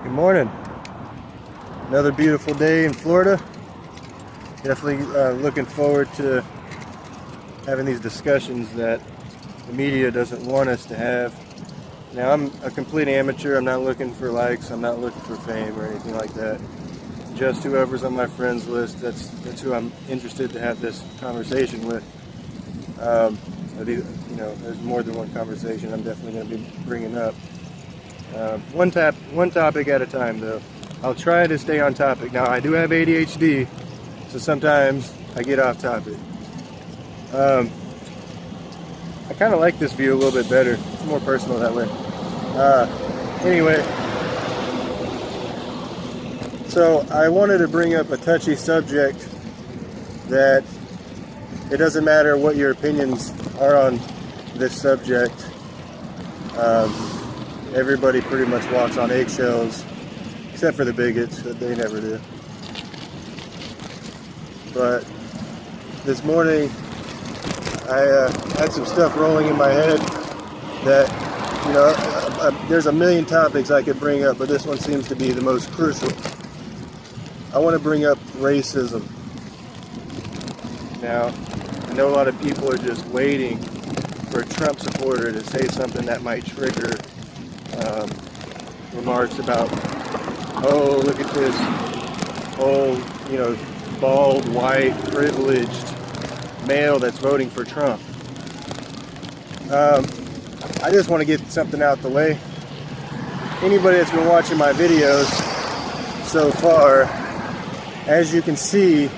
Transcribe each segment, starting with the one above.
Good morning. Another beautiful day in Florida. Definitely looking forward to having these discussions that the media doesn't want us to have. Now, I'm a complete amateur. I'm not looking for likes. I'm not looking for fame or anything like that. Just whoever's on my friends list, that's who I'm interested to have this conversation with. There's more than one conversation I'm definitely going to be bringing up. One topic at a time, though. I'll try to stay on topic. Now, I do have ADHD, so sometimes I get off topic. I kind of like this view a little bit better. It's more personal that way. Anyway, so I wanted to bring up a touchy subject that it doesn't matter what your opinions are on this subject. Everybody pretty much walks on eggshells, except for the bigots, but they never do. But this morning, I had some stuff rolling in my head that, there's a million topics I could bring up, but this one seems to be the most crucial. I want to bring up racism. Now, I know a lot of people are just waiting for a Trump supporter to say something that might trigger remarks about, oh, look at this old, bald, white, privileged male that's voting for Trump. I just want to get something out the way. Anybody that's been watching my videos so far, as you can see,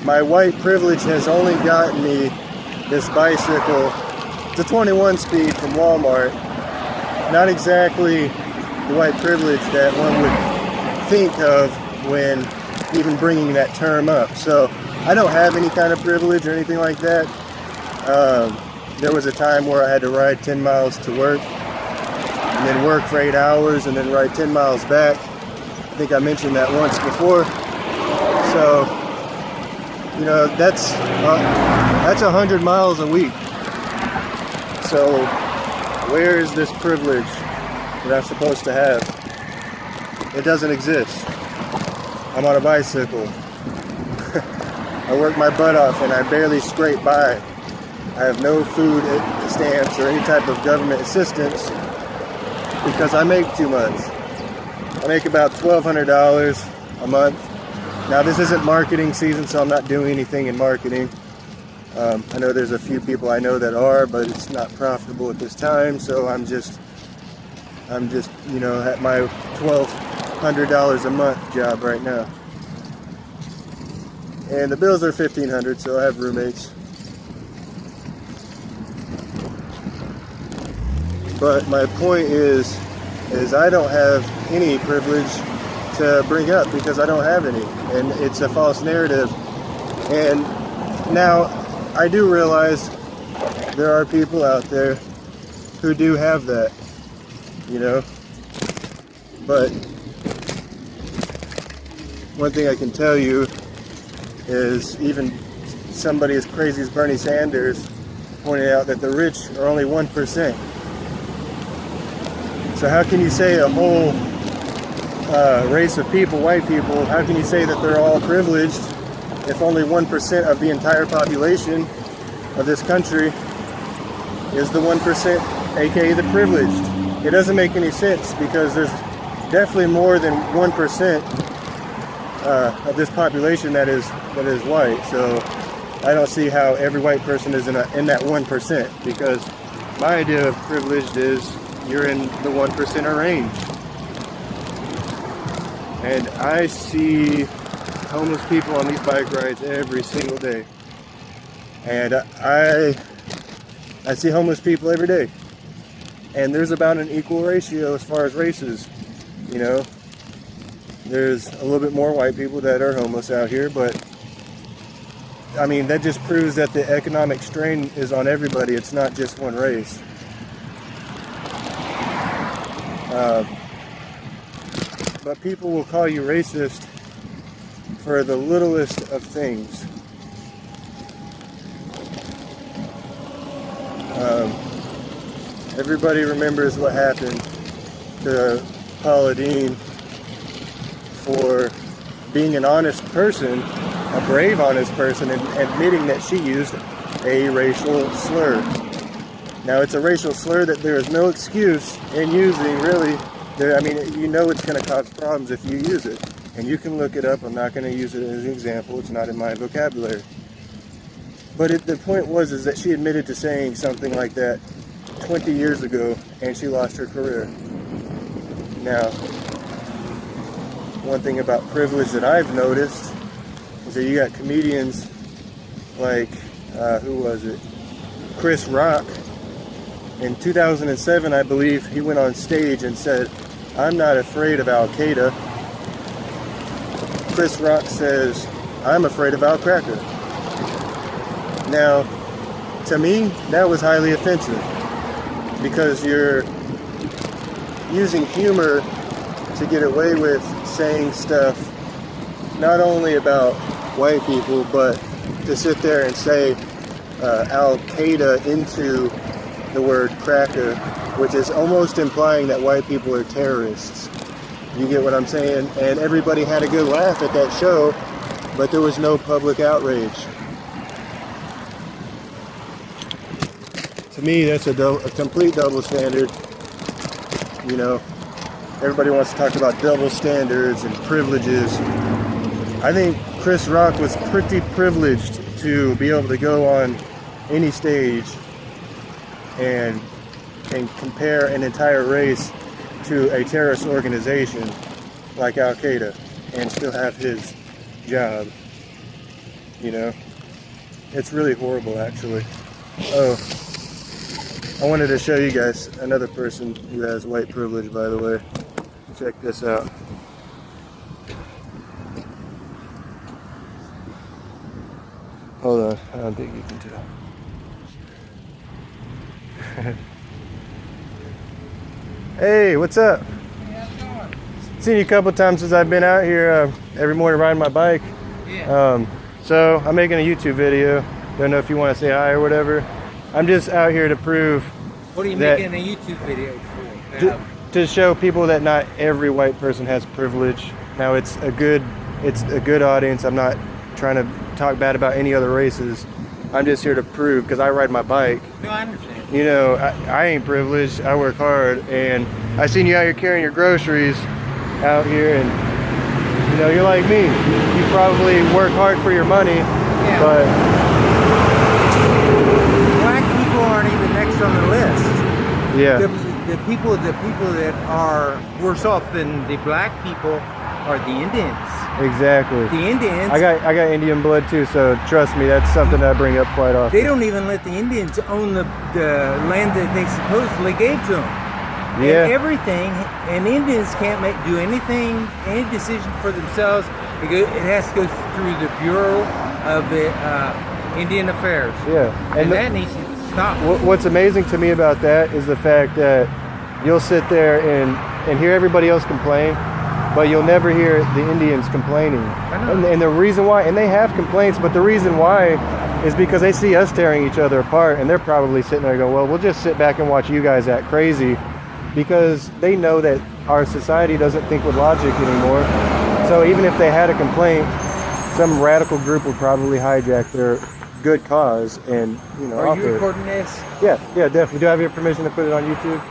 my white privilege has only gotten me this bicycle. It's a 21 speed from Walmart. Not exactly the white privilege that one would think of when even bringing that term up. So I don't have any kind of privilege or anything like that. There was a time where I had to ride 10 miles to work and then work for 8 hours and then ride 10 miles back. I think I mentioned that once before. So, that's 100 miles a week. So where is this privilege that I'm supposed to have? It doesn't exist. I'm on a bicycle. I work my butt off and I barely scrape by. I have no food stamps or any type of government assistance because I make too much. I make about $1,200 a month. Now, this isn't marketing season, so I'm not doing anything in marketing. I know there's a few people I know that are, but it's not profitable at this time, so I'm just at my $1,200 a month job right now. And the bills are $1,500, so I have roommates. But my point is I don't have any privilege to bring up because I don't have any, and it's a false narrative. And now I do realize there are people out there who do have that, but one thing I can tell you is even somebody as crazy as Bernie Sanders pointed out that the rich are only 1%. So how can you say a whole race of people, white people, how can you say that they're all privileged if only 1% of the entire population of this country is the 1%, aka the privileged? It doesn't make any sense because there's definitely more than 1% of this population that is white. So I don't see how every white person is in that 1%, because my idea of privileged is you're in the 1% range. And I see homeless people on these bike rides every single day. And I see homeless people every day. And there's about an equal ratio as far as races. There's a little bit more white people that are homeless out here, but that just proves that the economic strain is on everybody. It's not just one race. But people will call you racist for the littlest of things. Everybody remembers what happened to Paula Deen for being an honest person, a brave, honest person, and admitting that she used a racial slur. Now, it's a racial slur that there is no excuse in using, really. I mean, you know it's going to cause problems if you use it. And you can look it up. I'm not going to use it as an example. It's not in my vocabulary. But the point is that she admitted to saying something like that 20 years ago, and she lost her career. Now, one thing about privilege that I've noticed is that you got comedians like, who was it? Chris Rock. In 2007, I believe, he went on stage and said, "I'm not afraid of Al Qaeda." Chris Rock says, "I'm afraid of Al Cracker." Now, to me, that was highly offensive because you're using humor to get away with saying stuff not only about white people, but to sit there and say Al Qaeda into the word cracker, which is almost implying that white people are terrorists. You get what I'm saying? And everybody had a good laugh at that show, but there was no public outrage. To me, that's a complete double standard. You know, everybody wants to talk about double standards and privileges. I think Chris Rock was pretty privileged to be able to go on any stage and compare an entire race to a terrorist organization like Al Qaeda and still have his job. You know, it's really horrible, actually. Oh, I wanted to show you guys another person who has white privilege, by the way. Check this out. Hold on, I don't think you can tell. Hey, what's up? Hey, how's it going? Seen you a couple times since I've been out here every morning riding my bike. Yeah. So I'm making a YouTube video. Don't know if you want to say hi or whatever. I'm just out here to prove. What are you making a YouTube video for? To show people that not every white person has privilege. Now it's a good audience. I'm not trying to talk bad about any other races. I'm just here to prove, because I ride my bike. No, I understand. You know, I ain't privileged. I work hard, and I seen you out here carrying your groceries out here, and you know, you're like me. You probably work hard for your money, yeah. But Black people aren't even next on the list. yeah, The people that are worse off than the black people are the Indians. exactly. The Indians. I got Indian blood too, so trust me, that's something that I bring up quite often. They don't even let the Indians own the land that they supposedly gave to them. Yeah. And everything, and Indians can't do anything, any decision for themselves. It has to go through the Bureau of the Indian Affairs. Yeah. And that needs to stop. What's amazing to me about that is the fact that you'll sit there and hear everybody else complain, but you'll never hear the Indians complaining. I know. And the reason why, and they have complaints, but the reason why is because they see us tearing each other apart, and they're probably sitting there going, well, we'll just sit back and watch you guys act crazy, because they know that our society doesn't think with logic anymore. So even if they had a complaint, some radical group would probably hijack their good cause and, you know, Are you author it. recording this? Yeah, definitely. Do I have your permission to put it on YouTube?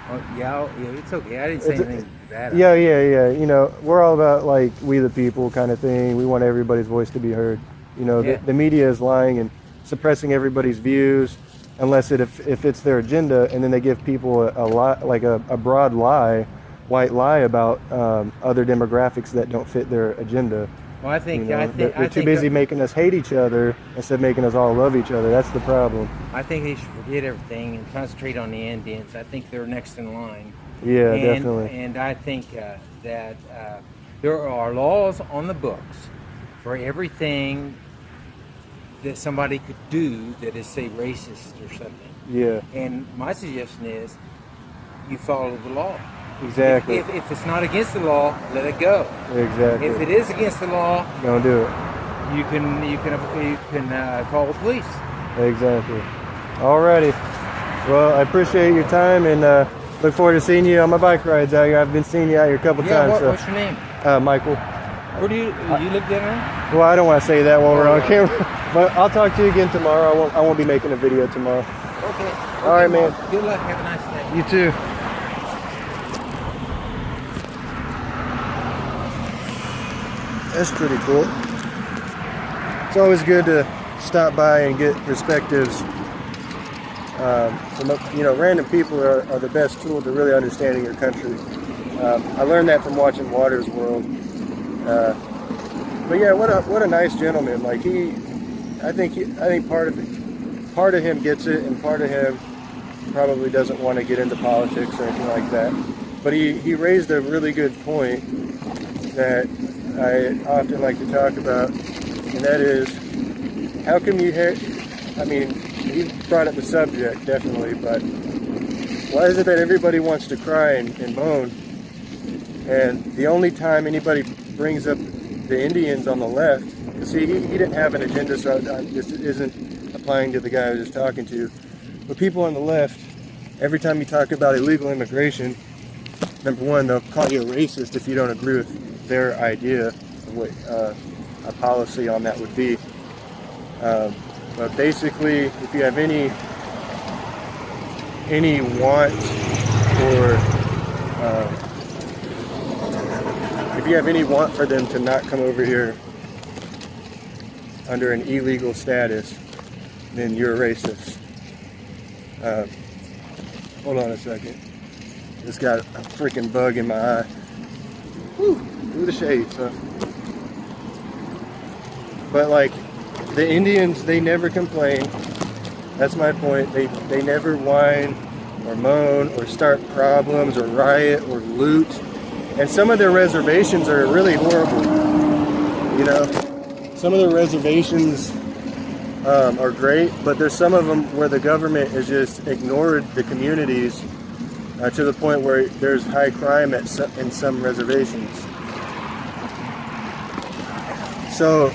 Oh, yeah, it's okay. I didn't say anything bad. Yeah. You know, we're all about, like, we the people kind of thing. We want everybody's voice to be heard. You know, Yeah. the media is lying and suppressing everybody's views unless if it's their agenda, and then they give people a lie, like a broad lie, white lie about other demographics that don't fit their agenda. Well, I think, You know, they're I too think busy making us hate each other instead of making us all love each other. That's the problem. I think they should forget everything and concentrate on the Indians. I think they're next in line. Yeah, and, definitely. And I think that there are laws on the books for everything that somebody could do that is, say, racist or something. Yeah, And my suggestion is you follow the law. exactly. If it's not against the law, let it go. Exactly. If it is against the law, Don't do it. you can call the police. Exactly. Alrighty. Well, I appreciate your time, and Look forward to seeing you on my bike rides out here. I've been seeing you out here a couple Yeah, times. what's your name? Michael. Where do you live down Well, I don't want to say that while we're on camera, but I'll talk to you again tomorrow. I won't be making a video tomorrow. there? Okay. All right, man. Mark. Good luck. Have a nice day. You too. That's pretty cool. It's always good to stop by and get perspectives. Random people are the best tool to really understanding your country. I learned that from watching Water's World. But yeah, what a nice gentleman. Like I think part of him gets it, and part of him probably doesn't want to get into politics or anything like that. But he raised a really good point that I often like to talk about, and that is, how come he brought up the subject, definitely, but why is it that everybody wants to cry and moan, and the only time anybody brings up the Indians on the left, because see, he didn't have an agenda, so this isn't applying to the guy I was just talking to, but people on the left, every time you talk about illegal immigration, number one, they'll call you a racist if you don't agree with their idea of what a policy on that would be. But basically, if you have any want if you have any want for them to not come over here under an illegal status, then you're a racist. Hold on a second. Just got a freaking bug in my eye. Whew, through the shades, huh? But like, the Indians, they never complain. That's my point. They never whine or moan or start problems or riot or loot. And some of their reservations are really horrible. You know, some of the reservations are great, but there's some of them where the government has just ignored the communities to the point where there's high crime in some reservations. So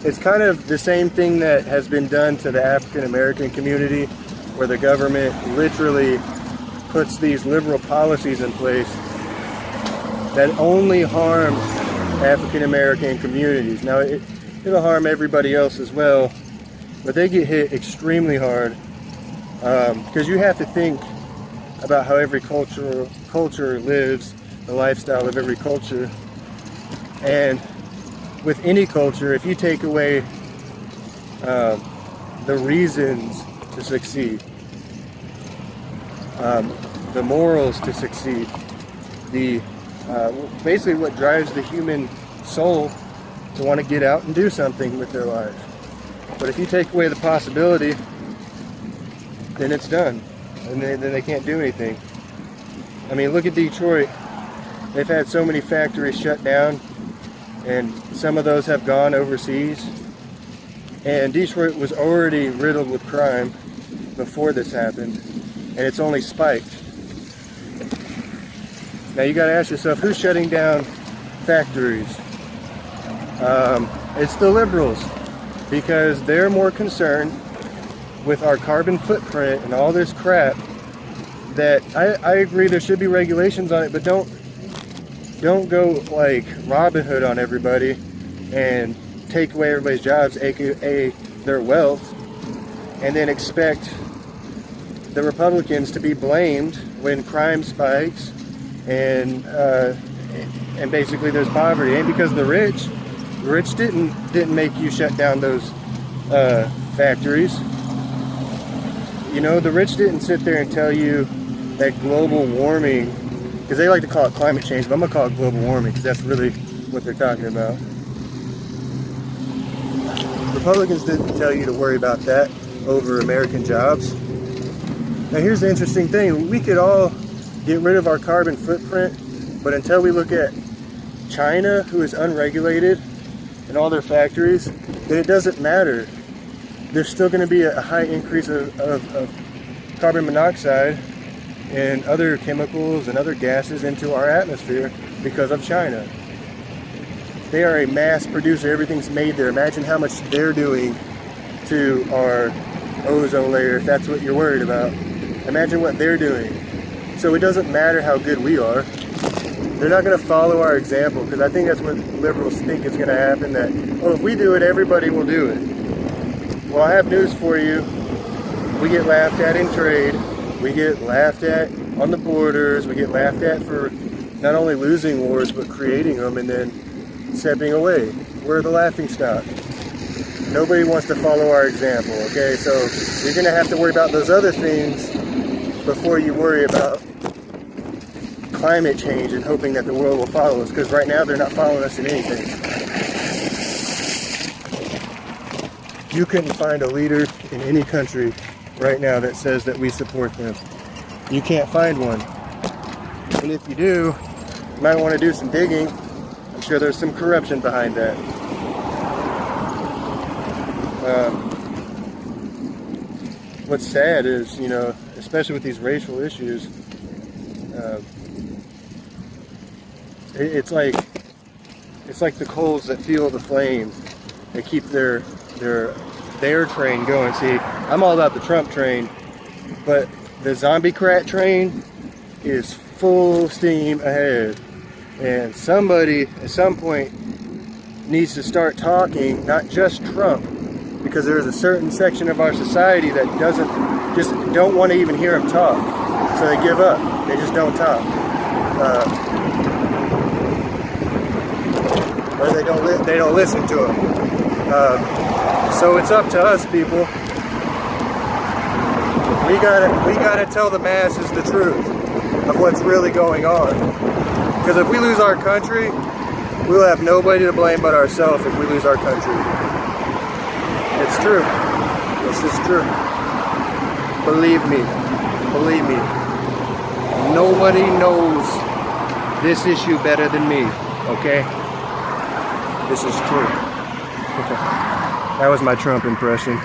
it's kind of the same thing that has been done to the African American community, where the government literally puts these liberal policies in place that only harm African American communities. Now, it'll harm everybody else as well, but they get hit extremely hard because you have to think about how every culture lives, the lifestyle of every culture. And with any culture, if you take away the reasons to succeed, the morals to succeed, basically what drives the human soul to want to get out and do something with their life. But if you take away the possibility, then it's done, and then they can't do anything. I mean, look at Detroit. They've had so many factories shut down, and some of those have gone overseas. And Detroit was already riddled with crime before this happened, and it's only spiked. Now you got to ask yourself, who's shutting down factories? It's the liberals, because they're more concerned with our carbon footprint and all this crap. That I agree there should be regulations on it, but don't go like Robin Hood on everybody and take away everybody's jobs, aka their wealth, and then expect the Republicans to be blamed when crime spikes and basically there's poverty. And because the rich didn't make you shut down those factories. You know, the rich didn't sit there and tell you that global warming, because they like to call it climate change, but I'm going to call it global warming because that's really what they're talking about. Republicans didn't tell you to worry about that over American jobs. Now here's the interesting thing. We could all get rid of our carbon footprint, but until we look at China, who is unregulated, and all their factories, then it doesn't matter. There's still going to be a high increase of carbon monoxide and other chemicals and other gases into our atmosphere because of China. They are a mass producer. Everything's made there. Imagine how much they're doing to our ozone layer, if that's what you're worried about. Imagine what they're doing. So it doesn't matter how good we are. They're not going to follow our example, because I think that's what liberals think is going to happen, that, oh, if we do it, everybody will do it. Well, I have news for you. We get laughed at in trade. We get laughed at on the borders. We get laughed at for not only losing wars, but creating them and then stepping away. We're the laughingstock. Nobody wants to follow our example, okay? So you're going to have to worry about those other things before you worry about climate change and hoping that the world will follow us, because right now they're not following us in anything. You couldn't find a leader in any country right now that says that we support them. You can't find one. And if you do, you might want to do some digging. I'm sure there's some corruption behind that. What's sad is, you know, especially with these racial issues, it's like the coals that fuel the flame. They keep their train going. See, I'm all about the Trump train, but the Zombiecrat train is full steam ahead. And somebody at some point needs to start talking, not just Trump, because there's a certain section of our society that don't want to even hear him talk. So they give up. They just don't talk. Or they don't listen to him. So it's up to us, people. We gotta tell the masses the truth of what's really going on. Because if we lose our country, we'll have nobody to blame but ourselves if we lose our country. It's true. This is true. Believe me. Believe me. Nobody knows this issue better than me, okay? This is true. That was my Trump impression.